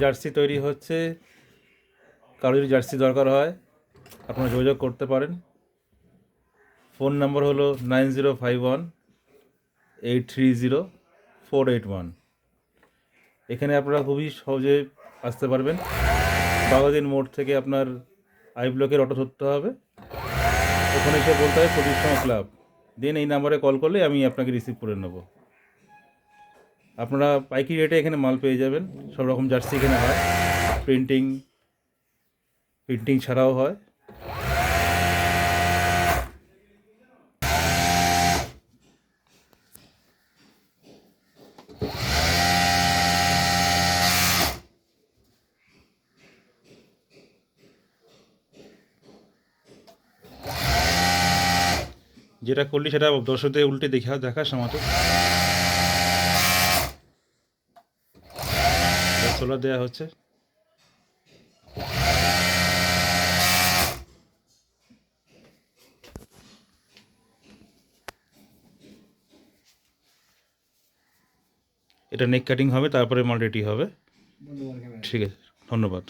Jersey তৈরি হচ্ছে। কারো যদি জার্সি দরকার হয় আপনারা যোগাযোগ করতে পারেন। ফোন নাম্বার হলো 9051-830-481। এখানে আপনারা খুবই সহজে আসতে পারবেন। বাঘাদিন মোড় থেকে আপনার আই ব্লকের অটো ধরতে হবে, ওখানে এসে বলতে হবে প্রদীপসমা ক্লাব, দেন এই নাম্বারে কল করলে আমি আপনাকে রিসিভ করে নেব। আপনারা পাইকারি রেটে এখানে মাল পেয়ে যাবেন। সব রকম জার্সি এখানে হয়, প্রিন্টিং ছাড়াও হয়। যেটা করলি সেটা দর্শকদের উল্টে দেখাস আমাকে। সোলার দেওয়া হচ্ছে। এটা নেক কাটিং হবে, তারপরে মাল রেডি হবে। ঠিক আছে, ধন্যবাদ।